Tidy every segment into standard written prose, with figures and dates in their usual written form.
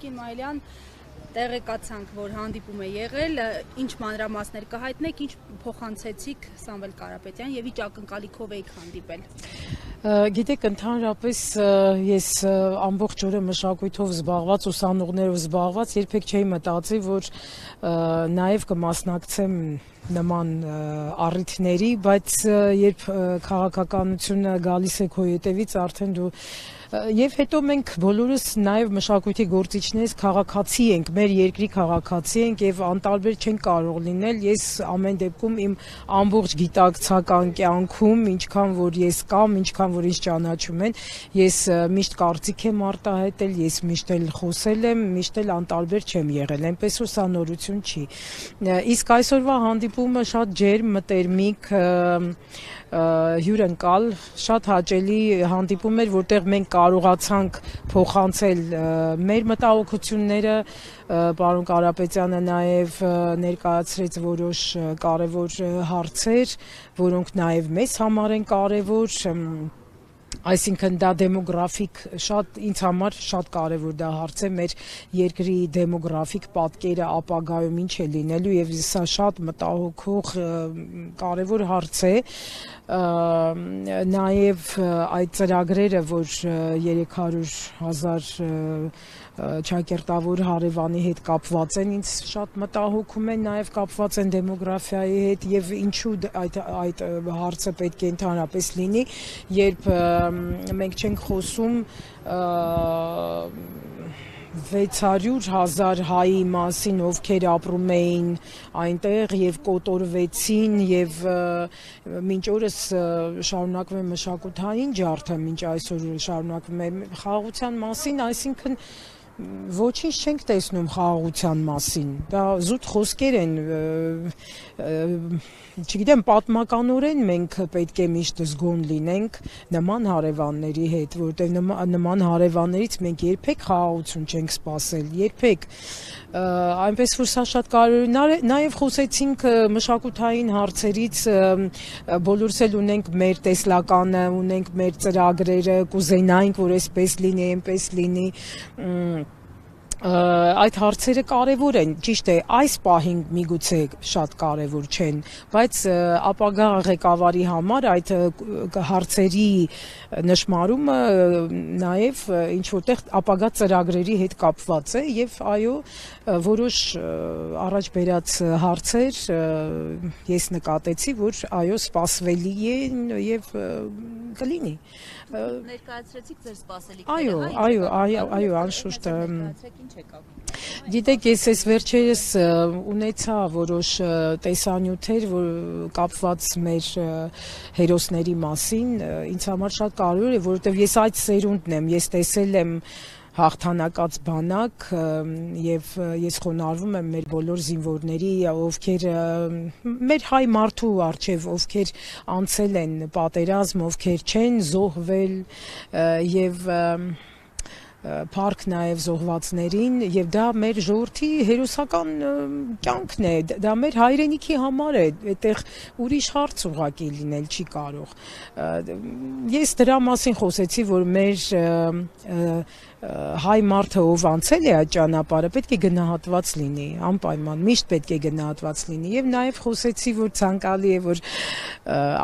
Տիկին Մայլյան, տեղեկացանք, որ հանդիպում է եղել, ինչ մանրամասներ կհայտնեք, ինչ փոխանցեցիք Սամվել Կարապետյան եւ ինչ ակնկալիքով եք հանդիպել։ Գիտեք, ընդհանրապես ես ամբողջ օրը մշակույթով զբաղված, ուսանողներով զբաղված, երբեք չէի մտածի, որ նաև կմասնակցեմ նման առիթների, բայց երբ քաղաքականությունը գալիս է քո ետևից, արդեն դու Եվ հետո մենք բոլորս նաև մշակույթի գործիչներս քաղաքացի ենք, մեր երկրի քաղաքացի ենք եւ անտարբեր չենք կարող լինել։ Ես ամեն դեպքում իմ ամբողջ գիտակցական կյանքում, ինչքան որ ես կամ, ինչքան որ ինձ ճանաչում են, ես միշտ կարծիք եմ արտահայտել, ես միշտ էլ խոսել եմ, միշտ էլ անտարբեր չեմ եղել, այնպես որ սա նորություն չի։ Իսկ այսօրվա հանդիպումը շատ ջերմ, մտերմիկ, հյուրընկալ, շատ հաճելի հանդիպում էր, որտեղ մենք կարողացանք փոխանցել մեր մտահոգությունները, պարոն Կարապետյանը նաև ներկայացրեց որոշ կարևոր հարցեր, որոնք նաև մեզ համար են կարևոր, այսինքն դա դեմոգրաֆիկ ինձ համար շատ կարևոր դա հարց է մեր երկրի դեմոգրաֆիկ պատկերը ապագայում ինչ է լինելու եւ սա շատ մտահոգող կարևոր հարց է նաեւ այդ ծրագրերը որ 300,000 Չակերտավոր հարևանի հետ կապված են, ինձ շատ մտահոգում են, նաև կապված են դեմոգրաֆիայի հետ եւ ինչու այդ հարցը պետք է ընդհանրապես լինի, երբ մենք չենք խոսում 600,000 հայի մասին, ովքեր ապրում էին այնտեղ եւ կոտորվեցին եւ մինչ օրս շարունակվում է մշակութային ջարդը, մինչ այսօր շարունակվում է խաղաղության մասին, այսինքն ոչինչ չենք տեսնում խաղաղության մասին, դա զուտ խոսքեր են, չգիտեմ, պատմականորեն մենք պետք է միշտ զգոն լինենք նման հարևանների հետ, որտեղ նման հարևաններից մենք երբեք խաղաղություն չենք սպասել, երբեք, այնպես որ սա շատ կարևոր է, նաև խոսեցինք մշակութային հարցերից, բոլորս էլ ունենք մեր տեսլականը, ունենք մեր ծրագրերը, կուզենայինք, որ այսպես լինի, այնպես լինի, այդ հարցերը կարևոր են, ճիշտ է, այս պահին միգուցե շատ կարևոր չեն, բայց ապագա ղեկավարի համար այդ հարցերի նշմարումը նաև ինչ որտեղ ապագա ծրագրերի հետ կապված է եւ այո որոշ առաջ բերած հարցեր ես նկատեցի, որ այո սպասվելի են եւ կլինի ներկայացրեցիք ձեր սպասելիքները այո անշուշտ Գիտեք, ես այս վերջերս ունեցա որոշ տեսանյութեր, որ կապված մեր հերոսների մասին, ինձ համար շատ կարևոր է, որովհետև ես այդ սերունդն եմ, ես տեսել եմ հաղթանակած բանակ եւ ես խոնարհվում եմ մեր բոլոր զինվորների, ովքեր մեր հայ մարդու արչեւ, ովքեր անցել են պատերազմ, ովքեր չեն զոհվել եւ Փառք նաև զոհվածներին եւ դա մեր ժողովրդի հերոսական կյանքն է, դա մեր հայրենիքի համար է, այդտեղ ուրիշ հարց ուղղակի լինել չի կարող։ Ես դրա մասին խոսեցի, որ մեր հայ մարդը ով անցել է այդ ճանապարհը պետք է գնահատված լինի, անպայման միշտ պետք է գնահատված լինի եւ նաեւ խոսեցի, որ ցանկալի է, որ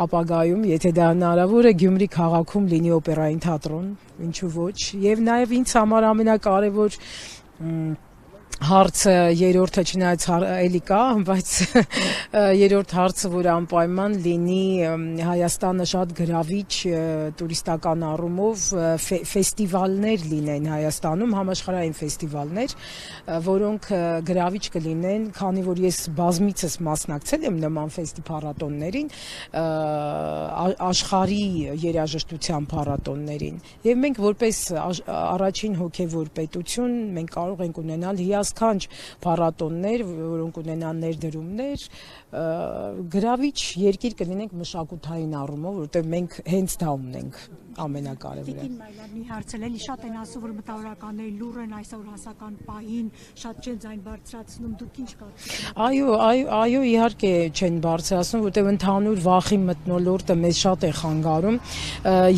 ապագայում, եթե դա հնարավոր է, Գյումրի քաղաքում լինի օպերային թատրոն, ինչու ոչ, եւ նաեւ ինձ համար ամենակարևոր հարցը երրորդը չնայած էլի կա, բայց երրորդ հարցը, որ անպայման լինի Հայաստանը շատ գրավիչ տուրիստական առումով ֆեստիվալներ լինեն Հայաստանում, համաշխարհային ֆեստիվալներ, որոնք գրավիչ կլինեն, քանի որ ես բազմիցս մասնակցել եմ նման փառատոններին, աշխարհի երաժշտության փառատոններին, եւ մենք որպես առաջին հոգեվոր պետություն մենք կարող ենք ունենալ հիասքանչ փառատոններ, որոնք ունենան ներդրումներ, գրավիչ երկիր կլինենք մշակութային առումով, որովհետև մենք հենց դա ունենք ամենակարևորը։ Տիկին Մայլյան, մի հարցել էլի շատ են ասում, որ մտավորականների լուրը այսօր հասական պահին շատ չեն ձայն բարձրացնում, դուք ինչ կարծիք ունեք։ Այո, իհարկե չեն բարձրացնում, որովհետև ընդհանուր վախի մթնոլորտը մեզ շատ է խանգարում։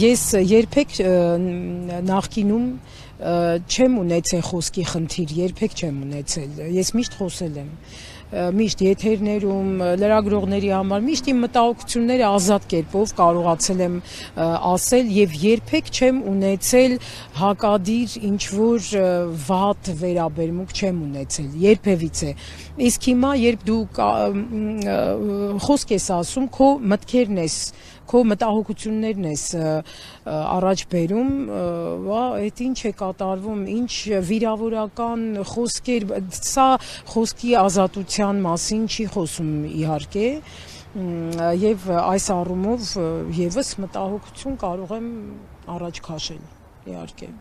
Ես երբեք նախկինում չեմ ունեցել խոսքի խնդիր, երբեք չեմ ունեցել։ Ես միշտ խոսել եմ, միշտ եթերներում, լրագրողների համար, միշտ իմ մտահոգությունները ազատ կերպով կարողացել եմ ասել եւ երբեք չեմ ունեցել հակադիր ինչ-որ վատ վերաբերմունք չեմ ունեցել, երբևիցե։ Իսկ հիմա, երբ դու խոսք ես ասում, քո մտքերն ես, քո մտահոգություններն ես առաջ բերում, այդ ինչ է կատարվում, ինչ վիրավորական խոսքեր, սա խոսքի ազատության մասին չի խոսում իհարկե, եւ այս առումով եւս մտահոգություն կարող եմ առաջ քաշել, իհարկե։